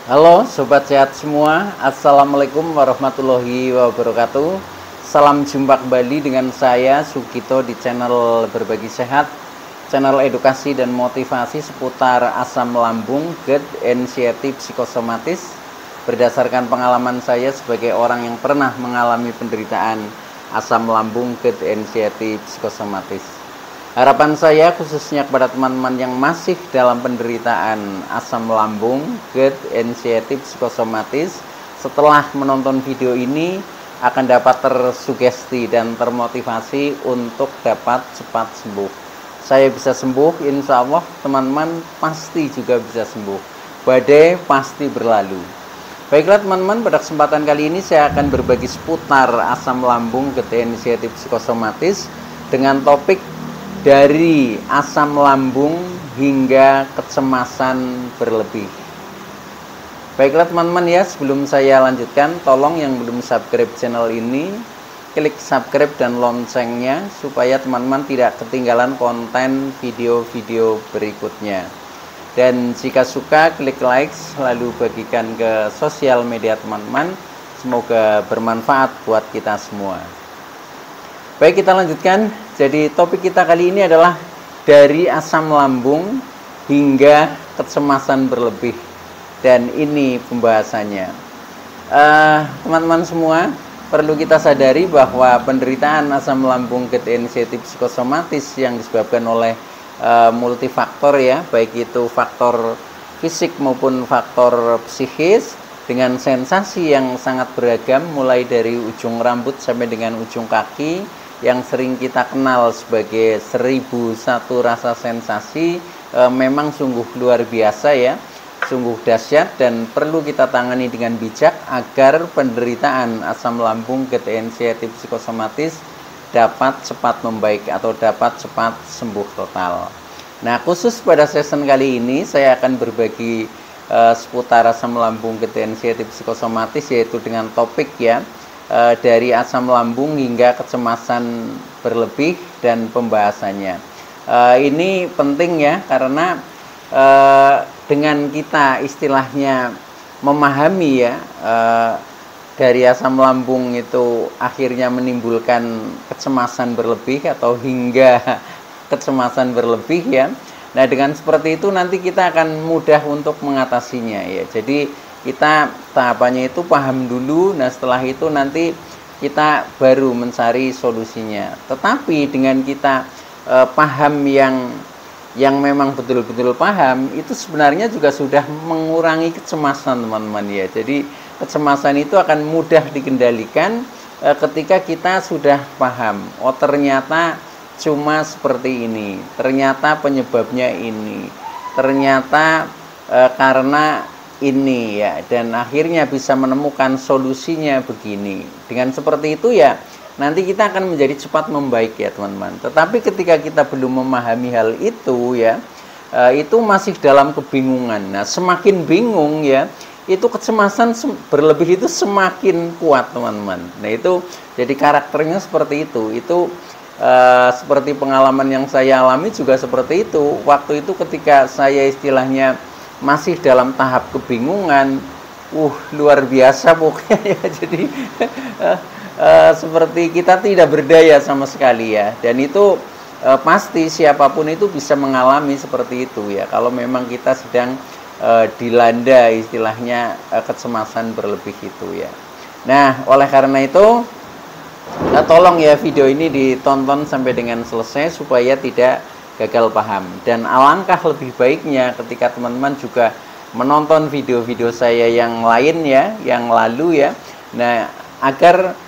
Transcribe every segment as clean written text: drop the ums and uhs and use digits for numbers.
Halo Sobat Sehat semua, Assalamualaikum warahmatullahi wabarakatuh. Salam jumpa kembali dengan saya Sugito di channel Berbagi Sehat, channel edukasi dan motivasi seputar asam lambung, GERD, anxiety, psikosomatis. Berdasarkan pengalaman saya sebagai orang yang pernah mengalami penderitaan asam lambung, GERD, anxiety, psikosomatis. Harapan saya khususnya kepada teman-teman yang masih dalam penderitaan asam lambung, GERD, anxiety, psikosomatis, setelah menonton video ini akan dapat tersugesti dan termotivasi untuk dapat cepat sembuh. Saya bisa sembuh, insya Allah teman-teman pasti juga bisa sembuh. Badai pasti berlalu. Baiklah teman-teman, pada kesempatan kali ini saya akan berbagi seputar asam lambung, GERD, anxiety, psikosomatis dengan topik dari asam lambung hingga kecemasan berlebih. Baiklah teman-teman ya, sebelum saya lanjutkan, tolong yang belum subscribe channel ini, klik subscribe dan loncengnya supaya teman-teman tidak ketinggalan konten video-video berikutnya. Dan jika suka, klik like, lalu bagikan ke sosial media teman-teman. Semoga bermanfaat buat kita semua. Baik, kita lanjutkan. Jadi topik kita kali ini adalah dari asam lambung hingga kecemasan berlebih. Dan ini pembahasannya. Teman-teman semua, perlu kita sadari bahwa penderitaan asam lambung, GERD, anxiety, psikosomatis yang disebabkan oleh multifaktor ya, baik itu faktor fisik maupun faktor psikis, dengan sensasi yang sangat beragam mulai dari ujung rambut sampai dengan ujung kaki, yang sering kita kenal sebagai 1001 rasa sensasi, memang sungguh luar biasa ya, sungguh dahsyat dan perlu kita tangani dengan bijak agar penderitaan asam lambung, GERD, anxiety, psikosomatis dapat cepat membaik atau dapat cepat sembuh total. Nah, khusus pada season kali ini saya akan berbagi seputar asam lambung, GERD, anxiety, psikosomatis, yaitu dengan topik ya, dari asam lambung hingga kecemasan berlebih dan pembahasannya. Ini penting ya, karena dengan kita istilahnya memahami ya, dari asam lambung itu akhirnya menimbulkan kecemasan berlebih atau hingga kecemasan berlebih ya. Nah, dengan seperti itu nanti kita akan mudah untuk mengatasinya ya. Jadi kita tahapannya itu paham dulu, nah setelah itu nanti kita baru mencari solusinya. Tetapi dengan kita paham yang memang betul-betul paham, itu sebenarnya juga sudah mengurangi kecemasan teman-teman ya. Jadi kecemasan itu akan mudah dikendalikan ketika kita sudah paham. Oh, ternyata cuma seperti ini, ternyata penyebabnya ini, ternyata karena ini ya, dan akhirnya bisa menemukan solusinya begini. Dengan seperti itu ya, nanti kita akan menjadi cepat membaik ya teman-teman. Tetapi ketika kita belum memahami hal itu ya, itu masih dalam kebingungan. Nah, semakin bingung ya, itu kecemasan berlebih itu semakin kuat teman-teman. Nah, itu jadi karakternya seperti itu. Itu seperti pengalaman yang saya alami juga seperti itu. Waktu itu ketika saya istilahnya masih dalam tahap kebingungan, luar biasa pokoknya ya. Jadi seperti kita tidak berdaya sama sekali ya. Dan itu pasti siapapun itu bisa mengalami seperti itu ya, kalau memang kita sedang dilanda istilahnya kecemasan berlebih itu ya. Nah, oleh karena itu tolong ya video ini ditonton sampai dengan selesai supaya tidak gagal paham. Dan alangkah lebih baiknya ketika teman-teman juga menonton video-video saya yang lain ya, yang lalu ya. Nah, agar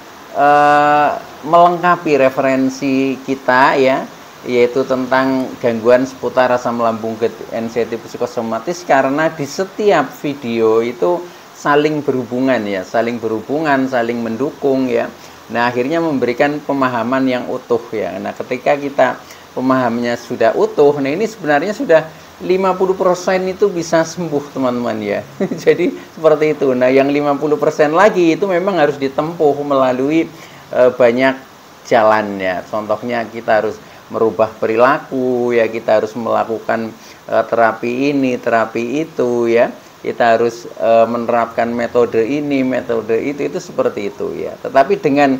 melengkapi referensi kita ya, yaitu tentang gangguan seputar asam lambung, GERD, anxiety, psikosomatis, karena di setiap video itu saling berhubungan ya, saling berhubungan, saling mendukung ya. Nah, akhirnya memberikan pemahaman yang utuh ya. Nah, ketika kita pemahamannya sudah utuh, nah ini sebenarnya sudah 50% itu bisa sembuh teman-teman ya. Jadi seperti itu. Nah, yang 50% lagi itu memang harus ditempuh melalui banyak jalan ya. Contohnya kita harus merubah perilaku ya, kita harus melakukan terapi ini, terapi itu ya. kita harus menerapkan metode ini, metode itu seperti itu ya. Tetapi dengan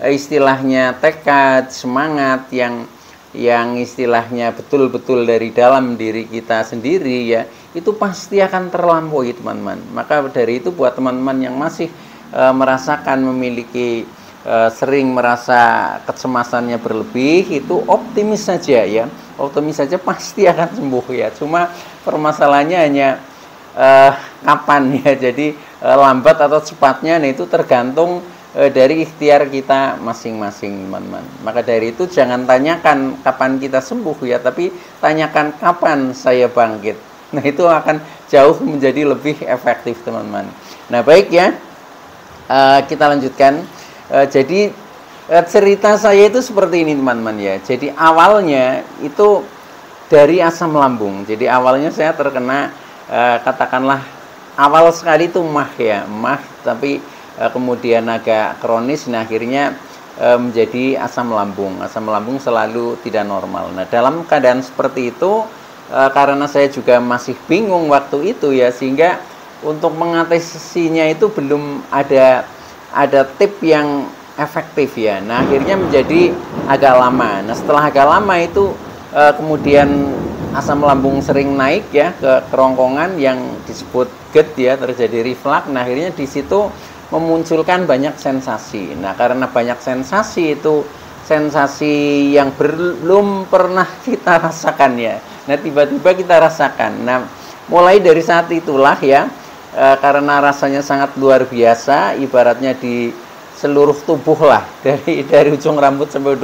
istilahnya tekad, semangat yang istilahnya betul-betul dari dalam diri kita sendiri ya, itu pasti akan terlampaui teman-teman. Maka dari itu buat teman-teman yang masih merasakan memiliki sering merasa kecemasannya berlebih, itu optimis saja ya, optimis saja pasti akan sembuh ya. Cuma permasalahannya hanya kapan ya, jadi lambat atau cepatnya, nah itu tergantung dari ikhtiar kita masing-masing teman-teman. Maka dari itu jangan tanyakan kapan kita sembuh ya, tapi tanyakan kapan saya bangkit. Nah itu akan jauh menjadi lebih efektif teman-teman. Nah baik ya, kita lanjutkan. Jadi cerita saya itu seperti ini teman-teman ya. Jadi awalnya itu dari asam lambung. Jadi awalnya saya terkena katakanlah awal sekali itu mah ya, mah, tapi kemudian agak kronis, nah akhirnya menjadi asam lambung. Asam lambung selalu tidak normal. Nah dalam keadaan seperti itu, karena saya juga masih bingung waktu itu ya, sehingga untuk mengatasinya itu belum ada tip yang efektif ya. Nah akhirnya menjadi agak lama. Nah setelah agak lama itu kemudian asam lambung sering naik ya ke kerongkongan yang disebut GERD ya, terjadi reflux. Nah akhirnya di situ memunculkan banyak sensasi. Nah karena banyak sensasi itu sensasi yang belum pernah kita rasakan ya. Nah tiba-tiba kita rasakan. Nah mulai dari saat itulah ya, karena rasanya sangat luar biasa, ibaratnya di seluruh tubuh lah, dari ujung rambut sampai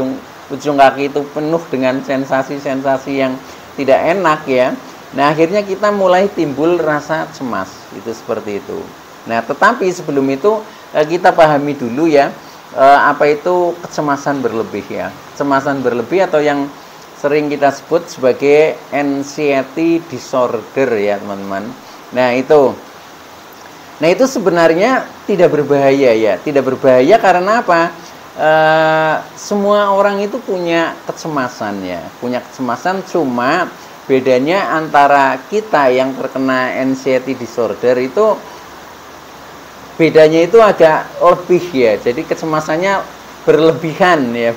ujung kaki itu penuh dengan sensasi-sensasi yang tidak enak ya. Nah akhirnya kita mulai timbul rasa cemas, itu seperti itu. Nah tetapi sebelum itu kita pahami dulu ya, apa itu kecemasan berlebih ya. Kecemasan berlebih atau yang sering kita sebut sebagai anxiety disorder ya teman-teman. Nah itu sebenarnya tidak berbahaya ya. Tidak berbahaya karena apa? Semua orang itu punya kecemasan ya, punya kecemasan, cuma bedanya antara kita yang terkena anxiety disorder itu bedanya itu agak lebih ya. Jadi kecemasannya berlebihan ya,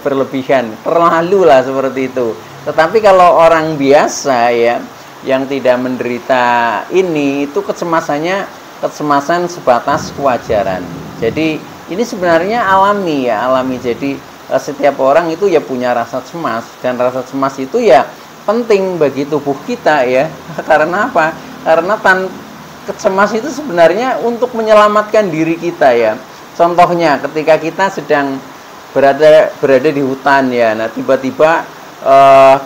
terlalu lah seperti itu. Tetapi kalau orang biasa ya, yang tidak menderita ini, itu kecemasan sebatas kewajaran. Jadi ini sebenarnya alami ya, alami. Jadi setiap orang itu ya punya rasa cemas, dan rasa cemas itu ya penting bagi tubuh kita ya. Karena apa? Karena kecemas itu sebenarnya untuk menyelamatkan diri kita ya. Contohnya ketika kita sedang berada di hutan ya, nah tiba-tiba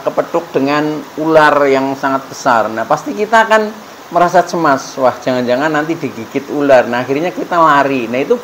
kepetuk dengan ular yang sangat besar. Nah pasti kita akan merasa cemas, wah jangan-jangan nanti digigit ular. Nah akhirnya kita lari. Nah itu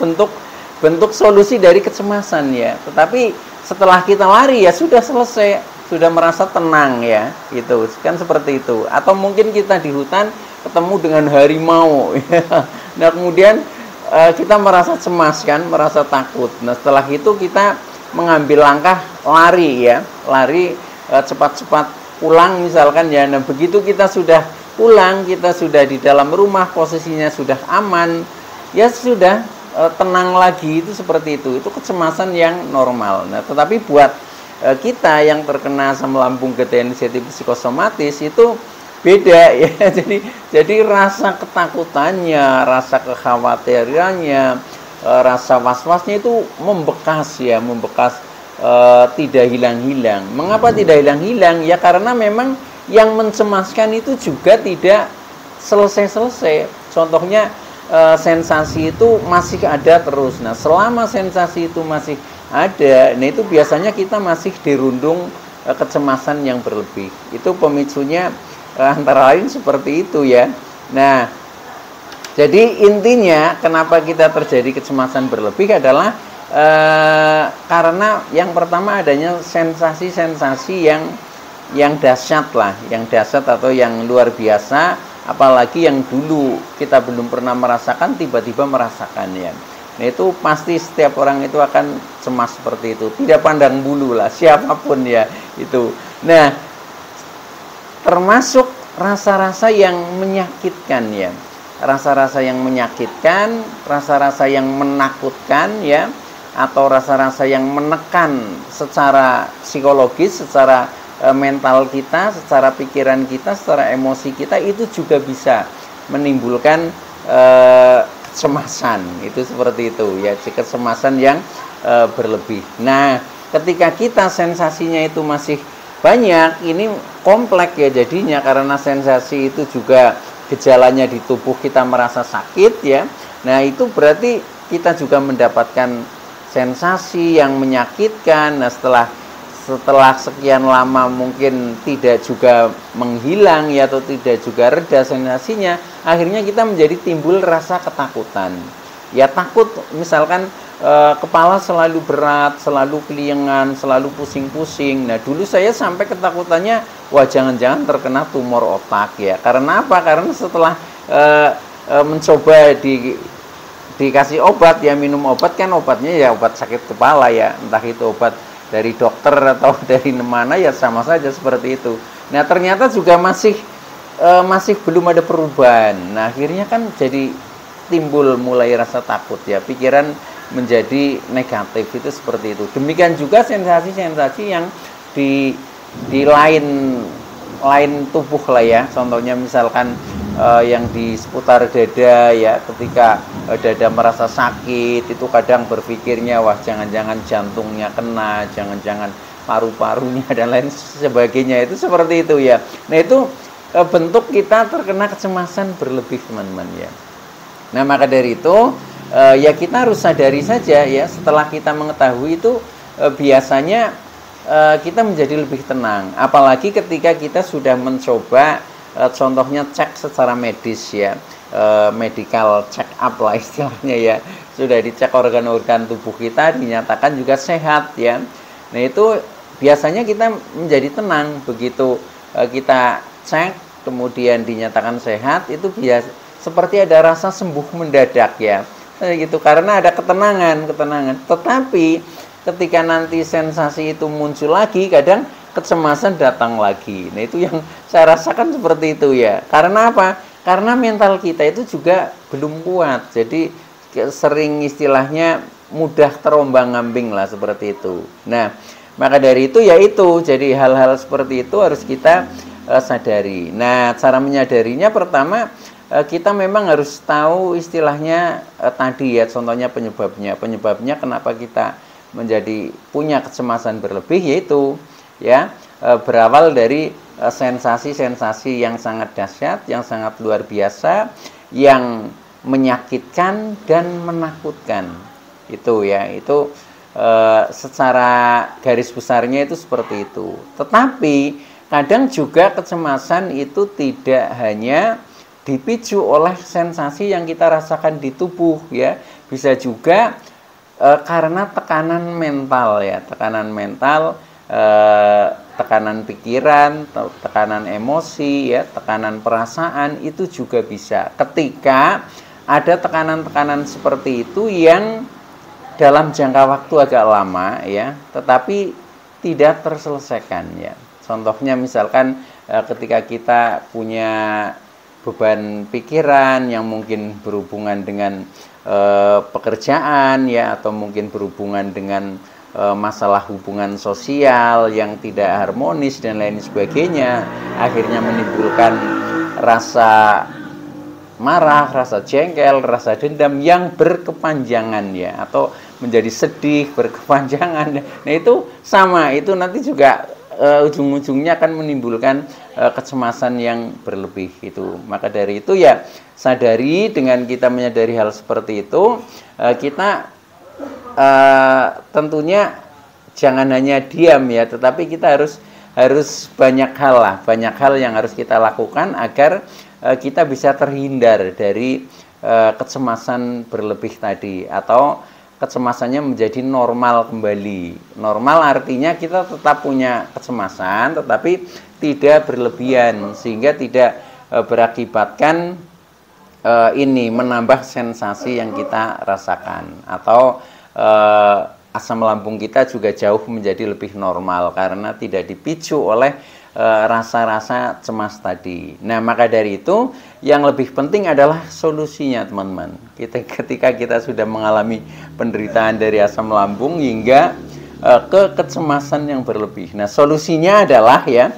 bentuk solusi dari kecemasan ya. Tetapi setelah kita lari ya sudah selesai, sudah merasa tenang ya, itu kan seperti itu. Atau mungkin kita di hutan ketemu dengan harimau ya. Nah kemudian kita merasa cemas kan, merasa takut. Nah setelah itu kita mengambil langkah lari ya, lari cepat-cepat pulang misalkan ya. Nah begitu kita sudah pulang, kita sudah di dalam rumah, posisinya sudah aman ya, sudah tenang lagi, itu seperti itu kecemasan yang normal. Nah tetapi buat kita yang terkena asam lambung anxiety psikosomatis itu beda ya. Jadi rasa ketakutannya, rasa kekhawatirannya, rasa was-wasnya itu membekas ya, tidak hilang-hilang. Mengapa tidak hilang-hilang? Ya karena memang yang mencemaskan itu juga tidak selesai-selesai. Contohnya sensasi itu masih ada terus. Nah selama sensasi itu masih ada, nah itu biasanya kita masih dirundung kecemasan yang berlebih. Itu pemicunya antara lain seperti itu ya. Nah jadi intinya kenapa kita terjadi kecemasan berlebih adalah karena yang pertama adanya sensasi-sensasi yang dahsyat lah, yang dahsyat atau yang luar biasa, apalagi yang dulu kita belum pernah merasakan tiba-tiba merasakan ya. Nah itu pasti setiap orang itu akan cemas seperti itu, tidak pandang bulu lah siapapun ya itu. Nah termasuk rasa-rasa yang menyakitkan ya. rasa-rasa yang menyakitkan, rasa-rasa yang menakutkan ya, atau rasa-rasa yang menekan secara psikologis, secara mental kita, secara pikiran kita, secara emosi kita, itu juga bisa menimbulkan kecemasan. Itu seperti itu ya, kecemasan yang berlebih. Nah, ketika kita sensasinya itu masih banyak, ini kompleks ya jadinya, karena sensasi itu juga gejalanya di tubuh kita merasa sakit ya. Nah, itu berarti kita juga mendapatkan sensasi yang menyakitkan. Nah, setelah sekian lama mungkin tidak juga menghilang ya, atau tidak juga reda sensasinya, akhirnya kita menjadi timbul rasa ketakutan. Ya, takut misalkan kepala selalu berat, selalu keliengan, selalu pusing-pusing. Nah, dulu saya sampai ketakutannya, wah jangan-jangan terkena tumor otak ya. Karena apa? Karena setelah mencoba dikasih obat ya, minum obat, kan obatnya ya obat sakit kepala ya, entah itu obat dari dokter atau dari mana ya, sama saja seperti itu. Nah, ternyata juga masih belum ada perubahan. Nah, akhirnya kan jadi timbul mulai rasa takut ya, pikiran menjadi negatif, itu seperti itu. Demikian juga sensasi-sensasi yang di lain tubuh lah ya. Contohnya misalkan yang di seputar dada ya, ketika dada merasa sakit, itu kadang berpikirnya, wah jangan-jangan jantungnya kena, jangan-jangan paru-parunya dan lain sebagainya. Itu seperti itu ya. Nah, itu bentuk kita terkena kecemasan berlebih, teman-teman ya. Nah, maka dari itu ya kita harus sadari saja ya, setelah kita mengetahui itu biasanya kita menjadi lebih tenang. Apalagi ketika kita sudah mencoba, contohnya cek secara medis ya, medical check up lah istilahnya ya, sudah dicek organ-organ tubuh kita, dinyatakan juga sehat ya. Nah, itu biasanya kita menjadi tenang begitu kita cek kemudian dinyatakan sehat, itu biasa seperti ada rasa sembuh mendadak ya, gitu, karena ada ketenangan. Tetapi ketika nanti sensasi itu muncul lagi, kadang kecemasan datang lagi. Nah, itu yang saya rasakan seperti itu ya. Karena apa? Karena mental kita itu juga belum kuat. Jadi sering istilahnya mudah terombang-ambing lah, seperti itu. Nah, maka dari itu ya itu. Jadi hal-hal seperti itu harus kita sadari. Nah, cara menyadarinya pertama, kita memang harus tahu istilahnya tadi ya, contohnya penyebabnya kenapa kita menjadi punya kecemasan berlebih, yaitu ya berawal dari sensasi-sensasi yang sangat dahsyat, yang sangat luar biasa, yang menyakitkan dan menakutkan. Itu ya, itu secara garis besarnya itu seperti itu. Tetapi kadang juga kecemasan itu tidak hanya dipicu oleh sensasi yang kita rasakan di tubuh ya, bisa juga karena tekanan mental ya, tekanan pikiran, tekanan emosi ya, tekanan perasaan, itu juga bisa. Ketika ada tekanan-tekanan seperti itu yang dalam jangka waktu agak lama ya, tetapi tidak terselesaikan ya. Contohnya misalkan ketika kita punya beban pikiran yang mungkin berhubungan dengan pekerjaan ya, atau mungkin berhubungan dengan masalah hubungan sosial yang tidak harmonis dan lain sebagainya, akhirnya menimbulkan rasa marah, rasa jengkel, rasa dendam yang berkepanjangan ya, atau menjadi sedih berkepanjangan. Nah, itu sama, itu nanti juga ujung-ujungnya akan menimbulkan kecemasan yang berlebih itu. Maka dari itu ya, sadari, dengan kita menyadari hal seperti itu, kita tentunya jangan hanya diam ya, tetapi kita harus banyak hal yang harus kita lakukan agar kita bisa terhindar dari kecemasan berlebih tadi, atau kecemasannya menjadi normal kembali. Normal artinya kita tetap punya kecemasan, tetapi tidak berlebihan, sehingga tidak berakibatkan menambah sensasi yang kita rasakan, atau asam lambung kita juga jauh menjadi lebih normal karena tidak dipicu oleh rasa-rasa cemas tadi. Nah, maka dari itu yang lebih penting adalah solusinya, teman-teman. Ketika kita sudah mengalami penderitaan dari asam lambung hingga ke kecemasan yang berlebih. Nah, solusinya adalah ya,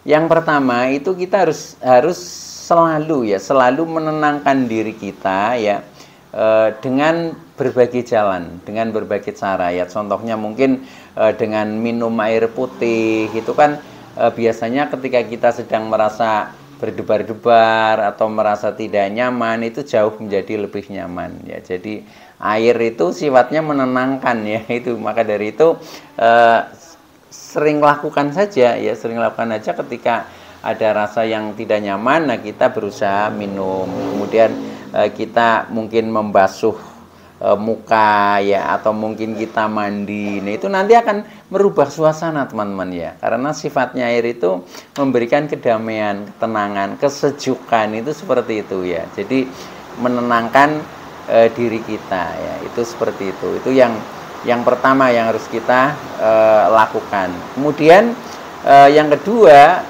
yang pertama itu kita harus selalu menenangkan diri kita ya, dengan berbagai jalan, dengan berbagai cara ya. Contohnya mungkin dengan minum air putih itu kan biasanya ketika kita sedang merasa berdebar-debar atau merasa tidak nyaman itu jauh menjadi lebih nyaman ya. Jadi air itu sifatnya menenangkan ya, itu maka dari itu sering lakukan saja ya, sering lakukan aja ketika ada rasa yang tidak nyaman. Nah, kita berusaha minum, kemudian kita mungkin membasuh muka ya, atau mungkin kita mandi. Nah, itu nanti akan merubah suasana, teman-teman ya, karena sifatnya air itu memberikan kedamaian, ketenangan, kesejukan, itu seperti itu ya. Jadi menenangkan diri kita ya, itu seperti itu yang pertama yang harus kita lakukan. Kemudian yang kedua,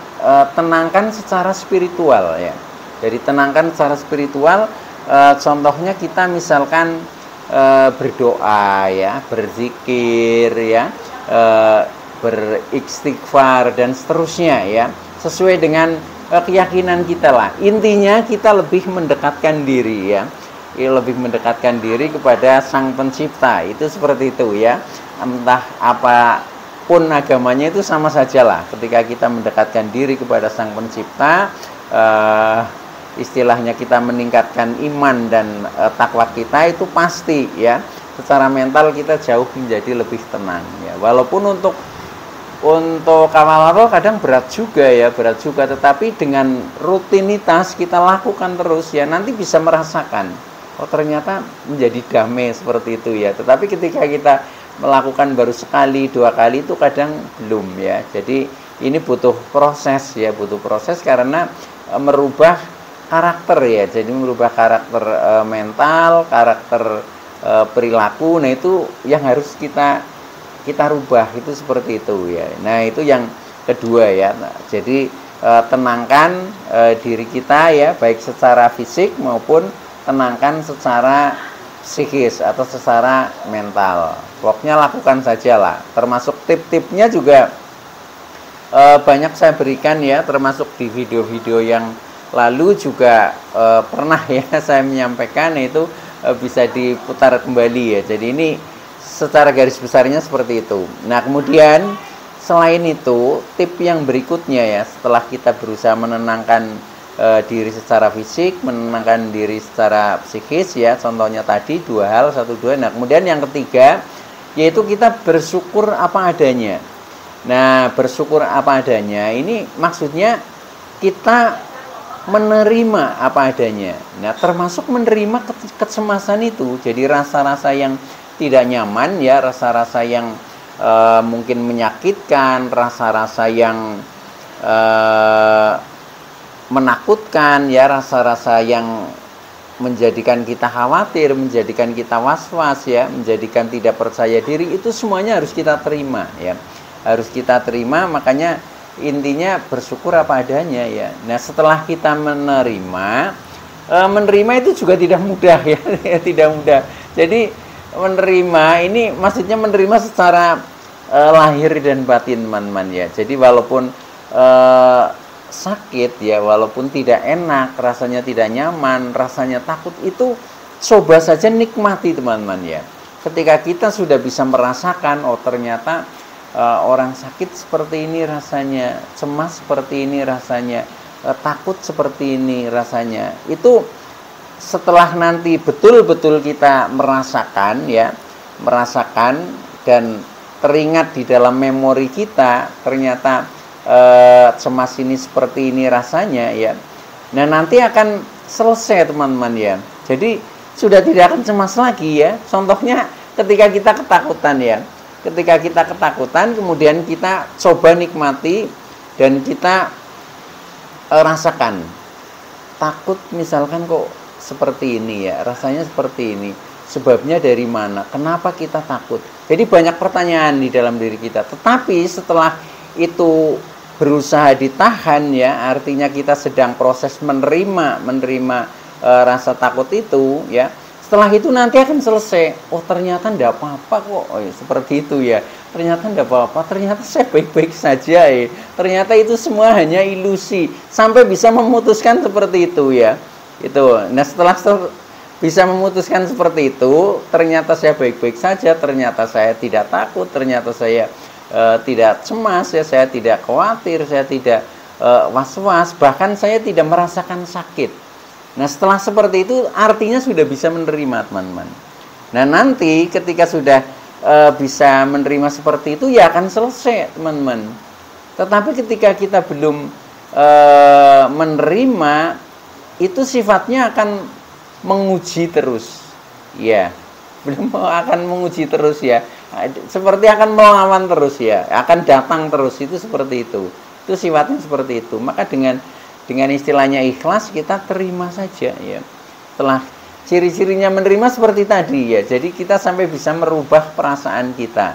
tenangkan secara spiritual ya. Jadi tenangkan secara spiritual, contohnya kita misalkan berdoa ya, berzikir ya, beristighfar dan seterusnya ya, sesuai dengan keyakinan kita lah. Intinya kita lebih mendekatkan diri ya, lebih mendekatkan diri kepada Sang Pencipta, itu seperti itu ya. Entah apapun agamanya itu sama saja lah, ketika kita mendekatkan diri kepada Sang Pencipta, istilahnya kita meningkatkan iman dan takwa kita, itu pasti ya, secara mental kita jauh menjadi lebih tenang ya. Walaupun untuk awal-awal kadang berat juga, tetapi dengan rutinitas kita lakukan terus ya, nanti bisa merasakan, oh ternyata menjadi damai seperti itu ya. Tetapi ketika kita melakukan baru sekali, 2 kali itu kadang belum ya. Jadi ini butuh proses ya, karena merubah karakter ya, jadi merubah karakter mental, karakter perilaku. Nah, itu yang harus kita rubah, itu seperti itu ya. Nah, itu yang kedua ya. Nah, jadi tenangkan diri kita ya, baik secara fisik maupun tenangkan secara psikis atau secara mental. Pokoknya lakukan sajalah. Termasuk tip-tipnya juga banyak saya berikan ya, termasuk di video-video yang lalu juga pernah ya saya menyampaikan, itu bisa diputar kembali ya. Jadi ini secara garis besarnya seperti itu. Nah, kemudian selain itu, tip yang berikutnya ya, setelah kita berusaha menenangkan diri secara fisik, menenangkan diri secara psikis ya, contohnya tadi 2 hal, 1, 2. Nah, kemudian yang ketiga yaitu kita bersyukur apa adanya. Nah, bersyukur apa adanya ini maksudnya kita menerima apa adanya. Nah, termasuk menerima kecemasan itu. Jadi rasa-rasa yang tidak nyaman ya, rasa-rasa yang mungkin menyakitkan, rasa-rasa yang menakutkan ya, rasa-rasa yang menjadikan kita khawatir, menjadikan kita was-was ya, menjadikan tidak percaya diri, itu semuanya harus kita terima ya. Harus kita terima, makanya intinya bersyukur apa adanya ya. Nah, setelah kita menerima itu juga tidak mudah ya, tidak mudah. Jadi menerima ini maksudnya menerima secara lahir dan batin, teman-teman ya. Jadi walaupun sakit ya, walaupun tidak enak, rasanya tidak nyaman, rasanya takut, itu coba saja nikmati, teman-teman ya. Ketika kita sudah bisa merasakan, oh ternyata orang sakit seperti ini rasanya, cemas seperti ini rasanya, takut seperti ini rasanya. Itu setelah nanti betul-betul kita merasakan ya, dan teringat di dalam memori kita, ternyata cemas ini seperti ini rasanya ya. Nah, nanti akan selesai, teman-teman ya. Jadi sudah tidak akan cemas lagi ya. Contohnya ketika kita ketakutan ya. Ketika kita ketakutan, kemudian kita coba nikmati dan kita rasakan. Takut misalkan kok seperti ini ya, rasanya seperti ini. Sebabnya dari mana? Kenapa kita takut? Jadi banyak pertanyaan di dalam diri kita. Tetapi setelah itu berusaha ditahan ya, artinya kita sedang proses menerima rasa takut itu ya. Setelah itu nanti akan selesai. Oh ternyata enggak apa-apa kok. Oh, ya, seperti itu ya. Ternyata enggak apa-apa. Ternyata saya baik-baik saja ya. Ternyata itu semua hanya ilusi. Sampai bisa memutuskan seperti itu ya. Itu. Nah setelah bisa memutuskan seperti itu, ternyata saya baik-baik saja. Ternyata saya tidak takut. Ternyata saya tidak cemas ya. Saya tidak khawatir. Saya tidak was-was. Bahkan saya tidak merasakan sakit. Nah setelah seperti itu artinya sudah bisa menerima teman-teman. Nah nanti ketika sudah bisa menerima seperti itu ya akan selesai teman-teman. Tetapi ketika kita belum menerima, itu sifatnya akan menguji terus. Ya, belum akan menguji terus ya. Seperti akan melawan terus ya, akan datang terus, itu seperti itu. Itu sifatnya seperti itu. Maka dengan istilahnya ikhlas kita terima saja ya. Setelah ciri-cirinya menerima seperti tadi ya. Jadi kita sampai bisa merubah perasaan kita.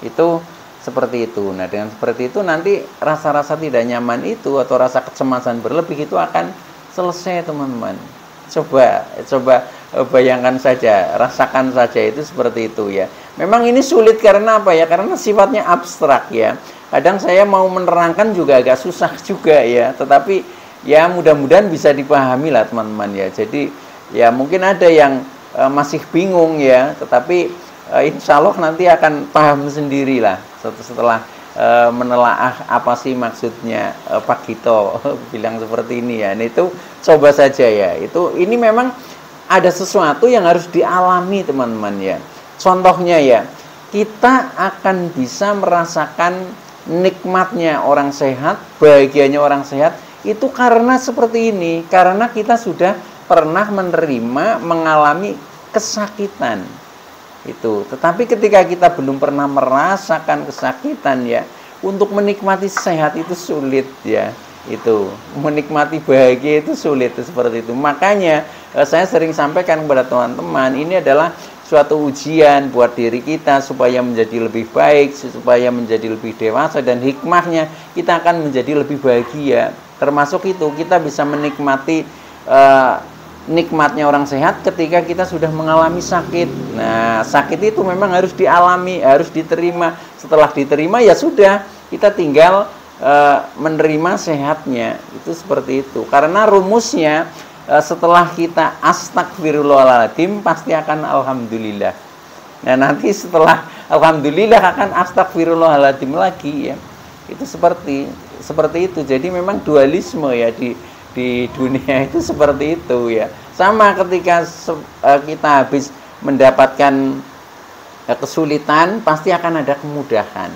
Itu seperti itu. Nah, dengan seperti itu nanti rasa-rasa tidak nyaman itu atau rasa kecemasan berlebih itu akan selesai, teman-teman. Coba bayangkan saja, rasakan saja itu seperti itu ya. Memang ini sulit karena apa ya? Karena sifatnya abstrak ya. Kadang saya mau menerangkan juga agak susah juga ya. Tetapi ya mudah-mudahan bisa dipahami lah teman-teman ya. Jadi ya mungkin ada yang masih bingung ya, tetapi insya Allah nanti akan paham sendirilah setelah menelaah apa sih maksudnya Pak Gito bilang seperti ini ya. Nah, itu coba saja ya. Ini memang ada sesuatu yang harus dialami teman-teman ya. Contohnya ya, kita akan bisa merasakan nikmatnya orang sehat, bahagianya orang sehat itu karena seperti ini, karena kita sudah pernah menerima, mengalami kesakitan itu. Tetapi ketika kita belum pernah merasakan kesakitan ya, untuk menikmati sehat itu sulit ya. Itu menikmati bahagia itu sulit seperti itu. Makanya saya sering sampaikan kepada teman-teman, ini adalah suatu ujian buat diri kita supaya menjadi lebih baik, supaya menjadi lebih dewasa, dan hikmahnya kita akan menjadi lebih bahagia. Termasuk itu kita bisa menikmati nikmatnya orang sehat ketika kita sudah mengalami sakit. Nah, sakit itu memang harus dialami, harus diterima. Setelah diterima ya sudah, kita tinggal menerima sehatnya. Itu seperti itu. Karena rumusnya setelah kita astagfirullahaladzim pasti akan alhamdulillah. Nah, nanti setelah alhamdulillah akan astagfirullahaladzim lagi ya. Itu seperti itu. Jadi memang dualisme ya di dunia itu seperti itu ya. Sama ketika kita habis mendapatkan kesulitan, pasti akan ada kemudahan.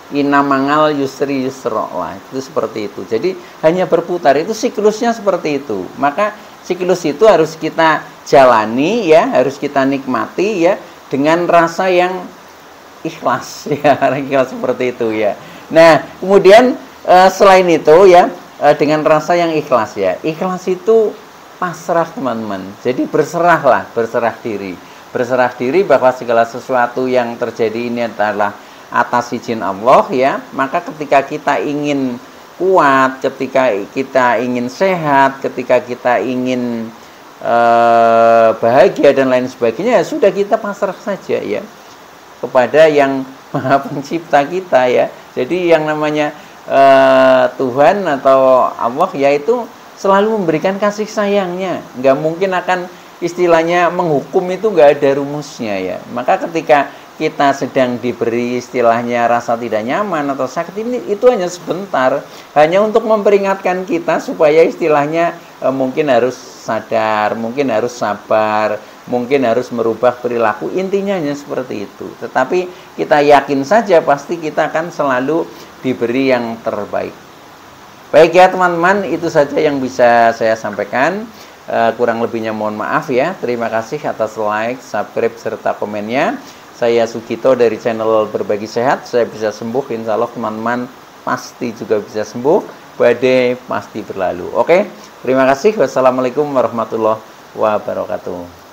Inna mangal yusri yusro lah, itu seperti itu. Jadi hanya berputar, itu siklusnya seperti itu. Maka siklus itu harus kita jalani ya, harus kita nikmati ya dengan rasa yang ikhlas ya, ikhlas seperti itu ya. Nah, kemudian selain itu ya, dengan rasa yang ikhlas ya. Ikhlas itu pasrah teman-teman. Jadi berserah diri. Berserah diri bahwa segala sesuatu yang terjadi ini adalah atas izin Allah ya. Maka ketika kita ingin kuat, ketika kita ingin sehat, ketika kita ingin bahagia dan lain sebagainya, ya sudah kita pasrah saja ya kepada yang Maha Pencipta kita ya. Jadi yang namanya Tuhan atau Allah yaitu selalu memberikan kasih sayangnya. Nggak mungkin akan istilahnya menghukum, itu nggak ada rumusnya ya. Maka ketika kita sedang diberi istilahnya rasa tidak nyaman atau sakit ini, itu hanya sebentar, hanya untuk memperingatkan kita supaya istilahnya mungkin harus sadar, mungkin harus sabar, mungkin harus merubah perilaku. Intinya hanya seperti itu. Tetapi kita yakin saja pasti kita akan selalu diberi yang terbaik. Baik ya teman-teman, itu saja yang bisa saya sampaikan. Kurang lebihnya mohon maaf ya. Terima kasih atas like, subscribe, serta komennya. Saya Sugito dari channel Berbagi Sehat. Saya bisa sembuh, insya Allah teman-teman pasti juga bisa sembuh. Badai pasti berlalu. Oke, terima kasih. Wassalamualaikum warahmatullahi wabarakatuh.